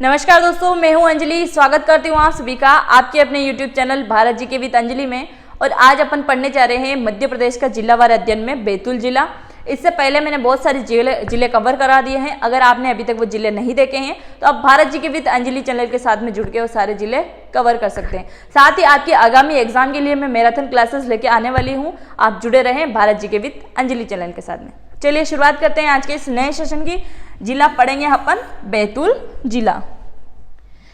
नमस्कार दोस्तों, मैं हूं अंजलि। स्वागत करती हूं आप सभी का आपके अपने YouTube चैनल भारत जी के विद अंजलि में। और आज अपन पढ़ने जा रहे हैं मध्य प्रदेश का जिलावार अध्ययन में बैतूल जिला। इससे पहले मैंने बहुत सारे जिले कवर करा दिए हैं। अगर आपने अभी तक वो जिले नहीं देखे हैं तो आप भारत जी के विद अंजलि चैनल के साथ में जुड़ के वो सारे जिले कवर कर सकते हैं। साथ ही आपकी आगामी एग्जाम के लिए मैं मैराथन क्लासेस लेके आने वाली हूँ। आप जुड़े रहें भारत जी के विद अंजलि चैनल के साथ में। चलिए शुरुआत करते हैं आज के इस नए सेशन की। जिला पढ़ेंगे अपन बैतूल जिला।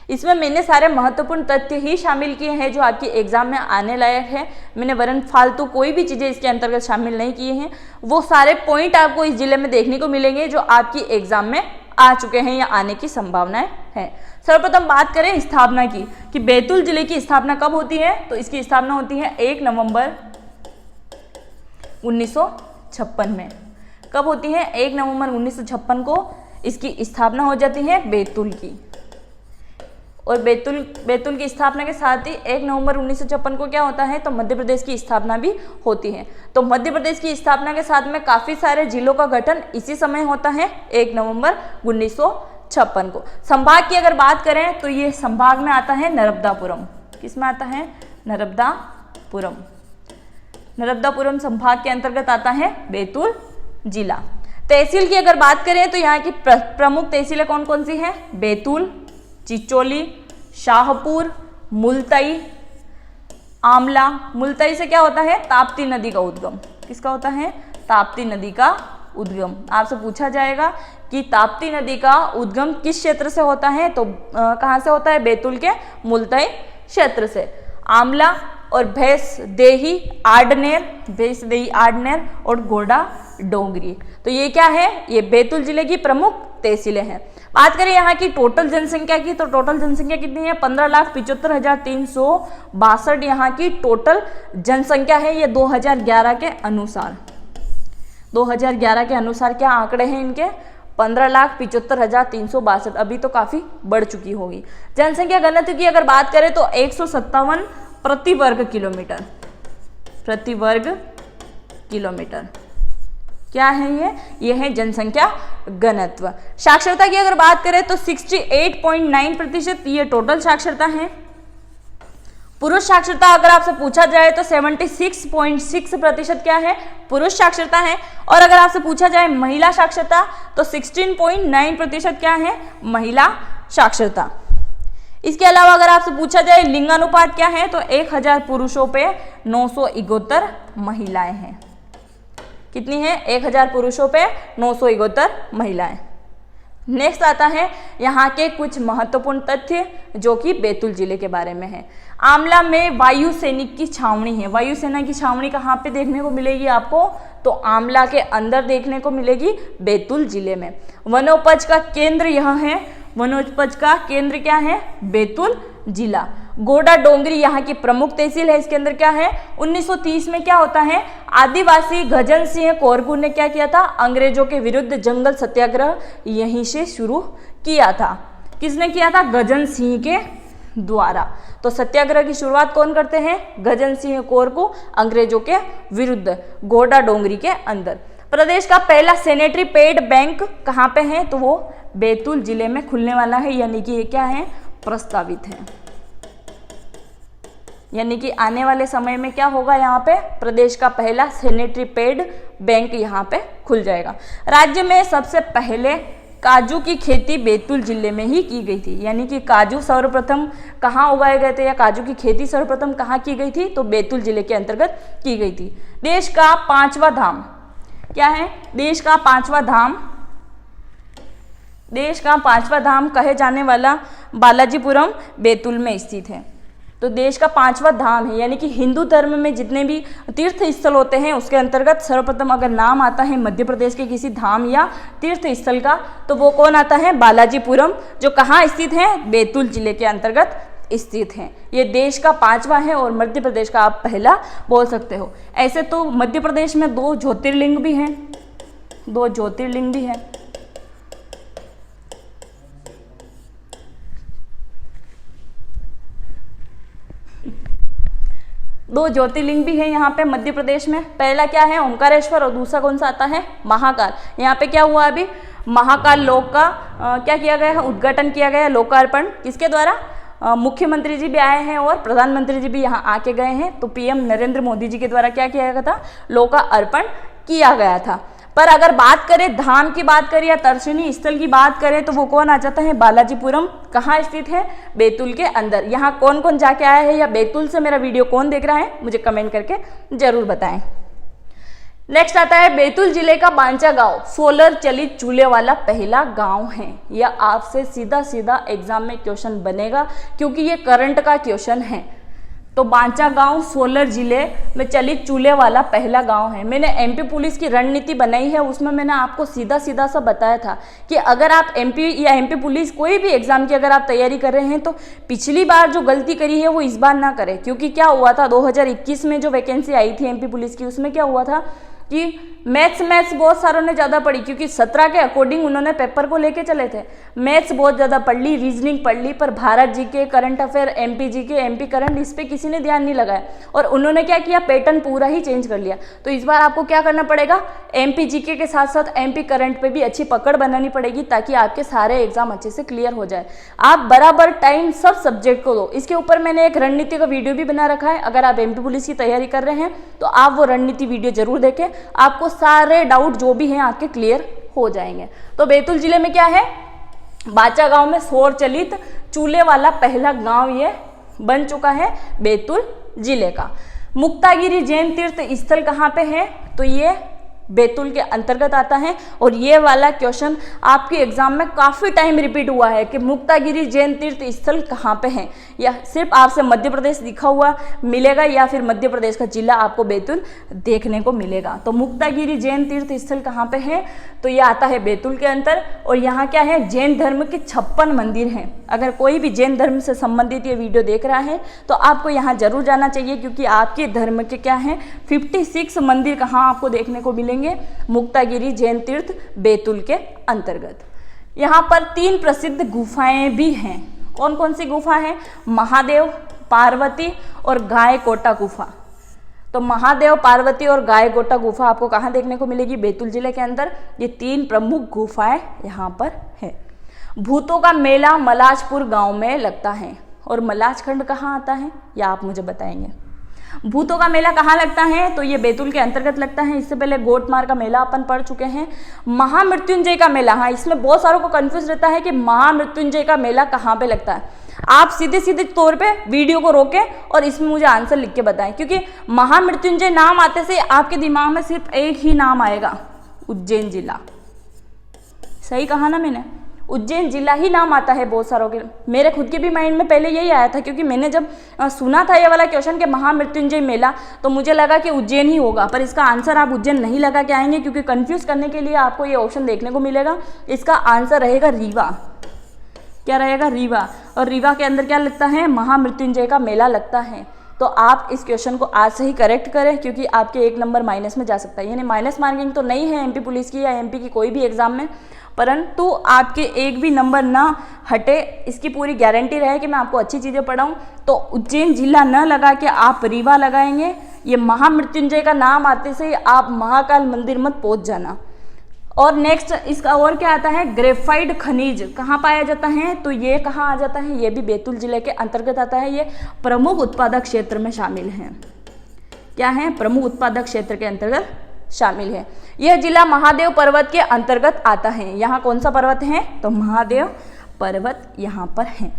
इसमें मैंने सारे महत्वपूर्ण तथ्य ही शामिल किए हैं जो आपके एग्जाम में आने लायक है। मैंने वरन फालतू कोई भी चीजें इसके अंतर्गत शामिल नहीं किए हैं। वो सारे पॉइंट आपको इस जिले में देखने को मिलेंगे जो आपकी एग्जाम में आ चुके हैं या आने की संभावनाएं हैं। सर्वप्रथम बात करें स्थापना की कि बैतूल जिले की स्थापना कब होती है, तो इसकी स्थापना होती है 1 नवंबर 1956 में। कब होती है? 1 नवंबर 1956 को इसकी स्थापना हो जाती है बैतूल की। और बैतूल की स्थापना के साथ ही 1 नवंबर 1956 को क्या होता है, तो मध्य प्रदेश की स्थापना भी होती है। तो मध्य प्रदेश की स्थापना के साथ में काफी सारे जिलों का गठन इसी समय होता है 1 नवंबर 1956 को। संभाग की अगर बात करें तो ये संभाग में आता है नर्मदापुरम। किस में आता है? नर्मदापुरम। नर्मदापुरम संभाग के अंतर्गत आता है बैतूल जिला। तहसील की अगर बात करें तो यहाँ की प्रमुख तहसीलें कौन कौन सी है? बैतूल, चिचोली, शाहपुर, मुलताई, आमला। मुलताई से क्या होता है? ताप्ती नदी का उद्गम। किसका होता है? ताप्ती नदी का उद्गम। आपसे पूछा जाएगा कि ताप्ती नदी का उद्गम किस क्षेत्र से होता है, तो कहाँ से होता है? बैतूल के मुलताई क्षेत्र से। आमला और भैंसदेही आडनेर और गोडा डोंगरी। तो ये क्या है? ये बैतूल जिले की प्रमुख तहसीलें हैं। बात करें यहाँ की टोटल जनसंख्या की, तो टोटल जनसंख्या कितनी है? 15,75,362 यहाँ की टोटल जनसंख्या है। ये 2011 के अनुसार 2011 के अनुसार क्या आंकड़े हैं इनके? 15,75,362। अभी तो काफी बढ़ चुकी होगी। जनसंख्या घनत्व की अगर बात करें तो 157 प्रति वर्ग किलोमीटर। प्रति वर्ग किलोमीटर क्या है ये है जनसंख्या घनत्व। साक्षरता की अगर बात करें तो 68.9% ये टोटल साक्षरता है। पुरुष साक्षरता अगर आपसे पूछा जाए तो 76.6% क्या है? पुरुष साक्षरता है। और अगर आपसे पूछा जाए महिला साक्षरता तो 16.9% क्या है? महिला साक्षरता। इसके अलावा अगर आपसे पूछा जाए लिंगानुपात क्या है, तो 1000 पुरुषों पे 971 महिलाएं हैं। कितनी है? 1000 पुरुषों पे 971 महिलाएं। नेक्स्ट आता है यहाँ के कुछ महत्वपूर्ण तथ्य जो कि बैतूल जिले के बारे में है। आमला में वायु सैनिक की छावनी है। वायुसेना की छावनी कहाँ पे देखने को मिलेगी आपको? तो आमला के अंदर देखने को मिलेगी बैतूल जिले में। वनोपज का केंद्र यह है। वनोपज का केंद्र क्या है? बैतूल जिला। गोडा डोंगरी यहाँ की प्रमुख तहसील है। इसके अंदर क्या है? 1930 में क्या होता है? आदिवासी गजन सिंह कोरकू ने क्या किया था? अंग्रेजों के विरुद्ध जंगल सत्याग्रह यहीं से शुरू किया था। किसने किया था? गजन सिंह के द्वारा। तो सत्याग्रह की शुरुआत कौन करते हैं? गजन सिंह कोरकू, अंग्रेजों के विरुद्ध गोडा डोंगरी के अंदर। प्रदेश का पहला सैनिटरी पैड बैंक कहाँ पे है? तो वो बैतूल जिले में खुलने वाला है। यानी कि ये क्या है? प्रस्तावित है। यानी कि आने वाले समय में क्या होगा? यहाँ पे प्रदेश का पहला सैनिटरी पैड बैंक यहाँ पे खुल जाएगा। राज्य में सबसे पहले काजू की खेती बैतूल जिले में ही की गई थी। यानी कि काजू सर्वप्रथम कहाँ उगाए गए थे या काजू की खेती सर्वप्रथम कहाँ की गई थी? तो बैतूल जिले के अंतर्गत की गई थी। देश का 5वां धाम क्या है? देश का 5वां धाम कहे जाने वाला बालाजीपुरम बैतूल में स्थित है। तो देश का 5वां धाम है। यानी कि हिंदू धर्म में जितने भी तीर्थ स्थल होते हैं उसके अंतर्गत सर्वप्रथम अगर नाम आता है मध्य प्रदेश के किसी धाम या तीर्थ स्थल का, तो वो कौन आता है? बालाजीपुरम, जो कहाँ स्थित है? बैतूल जिले के अंतर्गत स्थित है। ये देश का 5वां है और मध्य प्रदेश का आप पहला बोल सकते हो। ऐसे तो मध्य प्रदेश में 2 ज्योतिर्लिंग भी हैं। 2 ज्योतिर्लिंग भी हैं। 2 ज्योतिर्लिंग भी है यहाँ पे मध्य प्रदेश में। पहला क्या है, ओंकारेश्वर, और दूसरा कौन सा आता है, महाकाल। यहाँ पे क्या हुआ अभी, महाकाल लोक का क्या किया गया है, उद्घाटन किया गया, लोकार्पण किसके द्वारा, मुख्यमंत्री जी भी आए हैं और प्रधानमंत्री जी भी यहाँ आके गए हैं। तो पीएम नरेंद्र मोदी जी के द्वारा क्या किया गया था, लोकार्पण किया गया था। पर अगर बात करें धाम की बात करें या दर्शनीय स्थल की बात करें तो वो कौन आ जाता है, बालाजीपुरम। कहाँ स्थित है, बैतूल के अंदर। यहाँ कौन कौन जाके आया है या बैतूल से मेरा वीडियो कौन देख रहा है, मुझे कमेंट करके जरूर बताएं। नेक्स्ट आता है बैतूल जिले का बांचा गांव, सोलर चलित चूल्हे वाला पहला गांव है। यह आपसे सीधा सीधा एग्जाम में क्वेश्चन बनेगा क्योंकि ये करंट का क्वेश्चन है। तो बांचा गांव सोलर जिले में चलित चूल्हे वाला पहला गांव है। मैंने एमपी पुलिस की रणनीति बनाई है, उसमें मैंने आपको सीधा सीधा सा बताया था कि अगर आप एमपी या एमपी पुलिस कोई भी एग्जाम की अगर आप तैयारी कर रहे हैं तो पिछली बार जो गलती करी है वो इस बार ना करें। क्योंकि क्या हुआ था, 2021 में जो वैकेंसी आई थी एमपी पुलिस की, उसमें क्या हुआ था कि मैथ्स बहुत सारों ने ज़्यादा पढ़ी, क्योंकि 17 के अकॉर्डिंग उन्होंने पेपर को लेके चले थे। मैथ्स बहुत ज़्यादा पढ़ ली, रीजनिंग पढ़ ली, पर भारत जी के, करंट अफेयर, एमपी जी के, एमपी करंट, इस पे किसी ने ध्यान नहीं लगाया और उन्होंने क्या किया, पैटर्न पूरा ही चेंज कर लिया। तो इस बार आपको क्या करना पड़ेगा, एमपी जीके के साथ साथ एमपी करंट पे भी अच्छी पकड़ बनानी पड़ेगी ताकि आपके सारे एग्जाम अच्छे से क्लियर हो जाए। आप बराबर टाइम सब सब्जेक्ट को दो। इसके ऊपर मैंने एक रणनीति का वीडियो भी बना रखा है। अगर आप एमपी पुलिस की तैयारी कर रहे हैं तो आप वो रणनीति वीडियो जरूर देखें, आपको सारे डाउट जो भी हैं आपके क्लियर हो जाएंगे। तो बैतूल जिले में क्या है, बाचा गांव में सौर चलित चूल्हे वाला पहला गांव ये बन चुका है बैतूल जिले का। मुक्तागिरी जैन तीर्थ स्थल कहाँ पे है, तो ये बैतूल के अंतर्गत आता है। और ये वाला क्वेश्चन आपके एग्जाम में काफ़ी टाइम रिपीट हुआ है कि मुक्तागिरी जैन तीर्थ स्थल कहाँ पे है, या सिर्फ आपसे मध्य प्रदेश लिखा हुआ मिलेगा या फिर मध्य प्रदेश का जिला आपको बैतूल देखने को मिलेगा। तो मुक्तागिरी जैन तीर्थ स्थल कहाँ पे है, तो ये आता है बैतूल के अंदर। और यहाँ क्या है, जैन धर्म के 56 मंदिर हैं। अगर कोई भी जैन धर्म से संबंधित ये वीडियो देख रहा है तो आपको यहाँ जरूर जाना चाहिए, क्योंकि आपके धर्म के क्या है 56 मंदिर कहाँ आपको देखने को मिलेंगे, मुक्तागिरी जैन तीर्थ बैतूल के अंतर्गत। यहाँ पर 3 प्रसिद्ध गुफाएं भी हैं। कौन कौन सी गुफा है, महादेव, पार्वती और गायकोटा गुफा। तो महादेव, पार्वती और गायकोटा गुफा आपको कहाँ देखने को मिलेगी, बैतूल जिले के अंदर। ये 3 प्रमुख गुफाएं यहाँ पर है। भूतों का मेला मलाजपुर गांव में लगता है। और मलाजखंड कहाँ आता है, या आप मुझे बताएंगे। भूतों का मेला कहाँ लगता है, तो ये बैतूल के अंतर्गत लगता है। इससे पहले गोटमार का मेला अपन पढ़ चुके हैं। महामृत्युंजय का मेला, हाँ इसमें बहुत सारों को कंफ्यूज रहता है कि महामृत्युंजय का मेला कहाँ पे लगता है। आप सीधे सीधे तौर पे वीडियो को रोकें और इसमें मुझे आंसर लिख के बताएं, क्योंकि महामृत्युंजय नाम आते से आपके दिमाग में सिर्फ एक ही नाम आएगा, उज्जैन जिला। सही कहा ना मैंने, उज्जैन जिला ही नाम आता है बहुत सारों के। मेरे खुद के भी माइंड में पहले यही आया था, क्योंकि मैंने जब सुना था ये वाला क्वेश्चन कि महामृत्युंजय मेला, तो मुझे लगा कि उज्जैन ही होगा। पर इसका आंसर आप उज्जैन नहीं लगा के आएंगे, क्योंकि कंफ्यूज करने के लिए आपको ये ऑप्शन देखने को मिलेगा। इसका आंसर रहेगा रीवा। क्या रहेगा, रीवा। और रीवा के अंदर क्या लगता है, महामृत्युंजय का मेला लगता है। तो आप इस क्वेश्चन को आज से ही करेक्ट करें, क्योंकि आपके 1 नंबर माइनस में जा सकता है। यानी माइनस मार्किंग तो नहीं है एमपी पुलिस की या एमपी की कोई भी एग्जाम में, परंतु आपके 1 भी नंबर ना हटे, इसकी पूरी गारंटी रहे कि मैं आपको अच्छी चीज़ें पढ़ाऊँ। तो उज्जैन जिला न लगा के आप रीवा लगाएंगे। ये महामृत्युंजय का नाम आते से आप महाकाल मंदिर मत पहुँच जाना। और नेक्स्ट इसका और क्या आता है, ग्रेफाइट खनिज कहाँ पाया जाता है, तो ये कहाँ आ जाता है, ये भी बैतूल जिले के अंतर्गत आता है। ये प्रमुख उत्पादक क्षेत्र में शामिल है। क्या है, प्रमुख उत्पादक क्षेत्र के अंतर्गत शामिल है। यह जिला महादेव पर्वत के अंतर्गत आता है। यहाँ कौन सा पर्वत है, तो महादेव पर्वत यहाँ पर है।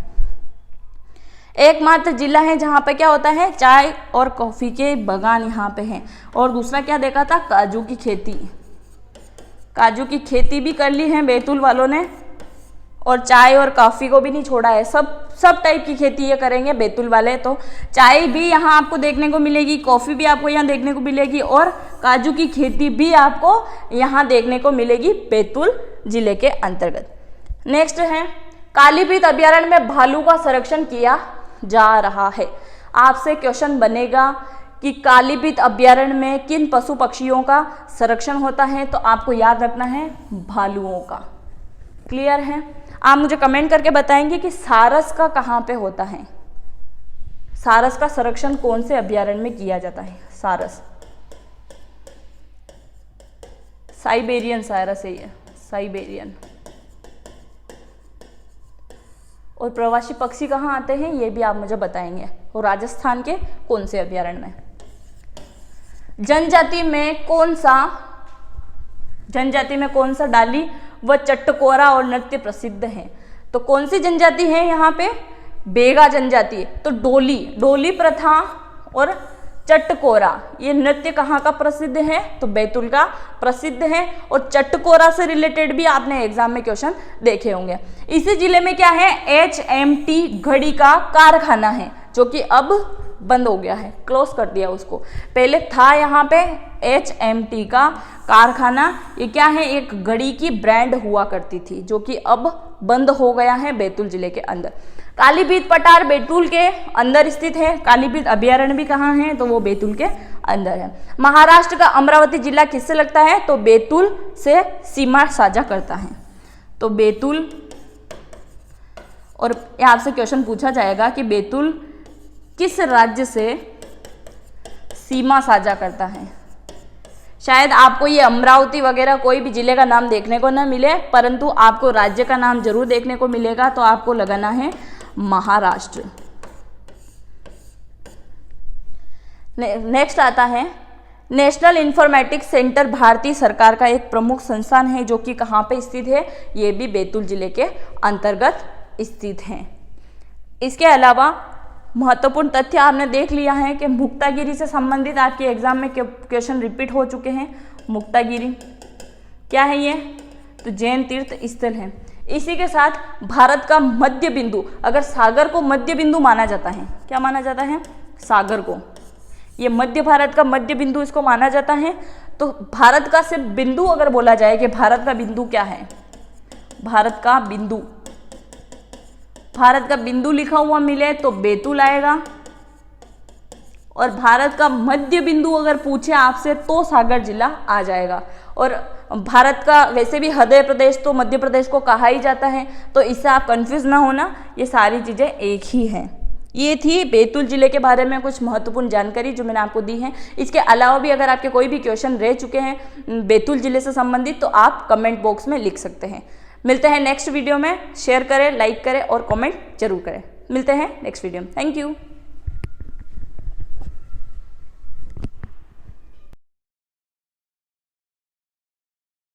एकमात्र जिला है जहाँ पे क्या होता है, चाय और कॉफी के बागान यहाँ पे हैं। और दूसरा क्या देखा था, काजू की खेती। काजू की खेती भी कर ली है बैतूल वालों ने, और चाय और कॉफ़ी को भी नहीं छोड़ा है। सब टाइप की खेती ये करेंगे बैतूल वाले। तो चाय भी यहाँ आपको देखने को मिलेगी, कॉफ़ी भी आपको यहाँ देखने को मिलेगी, और काजू की खेती भी आपको यहाँ देखने को मिलेगी बैतूल जिले के अंतर्गत। नेक्स्ट है, कालीपीत अभ्यारण्य में भालू का संरक्षण किया जा रहा है। आपसे क्वेश्चन बनेगा कि कालीपीत अभ्यारण्य में किन पशु पक्षियों का संरक्षण होता है, तो आपको याद रखना है भालुओं का। क्लियर है। आप मुझे कमेंट करके बताएंगे कि सारस का कहाँ पे होता है, सारस का संरक्षण कौन से अभयारण्य में किया जाता है? सारस, साइबेरियन सारस है ये, साइबेरियन। और प्रवासी पक्षी कहाँ आते हैं ये भी आप मुझे बताएंगे, और राजस्थान के कौन से अभयारण्य में। जनजाति में कौन सा डाली व चट्टकोरा और नृत्य प्रसिद्ध है? तो कौन सी जनजाति है यहाँ पे? बेगा जनजाति। तो डोली प्रथा और चट्टकोरा, ये नृत्य कहाँ का प्रसिद्ध है? तो बैतूल का प्रसिद्ध है। और चट्टकोरा से रिलेटेड भी आपने एग्जाम में क्वेश्चन देखे होंगे। इसी जिले में क्या है? HMT घड़ी का कारखाना है, जो कि अब बंद हो गया है, क्लोज कर दिया उसको। पहले था यहाँ पे HMT का कारखाना। ये क्या है? एक घड़ी की ब्रांड हुआ करती थी, जो कि अब बंद हो गया है बैतूल जिले के अंदर। कालीबीत पठार बैतूल के अंदर स्थित है। कालीबीत अभयारण्य भी कहाँ है? तो वो बैतूल के अंदर है। महाराष्ट्र का अमरावती जिला किससे लगता है? तो बैतूल से सीमा साझा करता है। तो बैतूल, और आपसे क्वेश्चन पूछा जाएगा कि बैतूल किस राज्य से सीमा साझा करता है? शायद आपको ये अमरावती वगैरह कोई भी जिले का नाम देखने को न मिले, परंतु आपको राज्य का नाम जरूर देखने को मिलेगा। तो आपको लगाना है महाराष्ट्र। नेक्स्ट आता है नेशनल इंफॉर्मेटिक्स सेंटर, भारतीय सरकार का एक प्रमुख संस्थान है, जो कि कहाँ पे स्थित है? ये भी बैतूल जिले के अंतर्गत स्थित है। इसके अलावा महत्वपूर्ण तथ्य आपने देख लिया है कि मुक्तागिरी से संबंधित आपके एग्जाम में क्वेश्चन रिपीट हो चुके हैं। मुक्तागिरी क्या है? ये तो जैन तीर्थ स्थल है। इसी के साथ भारत का मध्य बिंदु, अगर सागर को मध्य बिंदु माना जाता है, क्या माना जाता है? सागर को, ये मध्य भारत का मध्य बिंदु इसको माना जाता है। तो भारत का सिर्फ बिंदु अगर बोला जाए कि भारत का बिंदु क्या है? भारत का बिंदु लिखा हुआ मिले तो बैतूल आएगा, और भारत का मध्य बिंदु अगर पूछे आपसे तो सागर जिला आ जाएगा। और भारत का वैसे भी हृदय प्रदेश तो मध्य प्रदेश को कहा ही जाता है, तो इससे आप कंफ्यूज ना होना, ये सारी चीज़ें एक ही हैं। ये थी बैतूल जिले के बारे में कुछ महत्वपूर्ण जानकारी जो मैंने आपको दी है। इसके अलावा भी अगर आपके कोई भी क्वेश्चन रह चुके हैं बैतूल जिले से संबंधित, तो आप कमेंट बॉक्स में लिख सकते हैं। मिलते हैं नेक्स्ट वीडियो में। शेयर करें, लाइक करें और कमेंट जरूर करें। मिलते हैं नेक्स्ट वीडियो में। Thank you.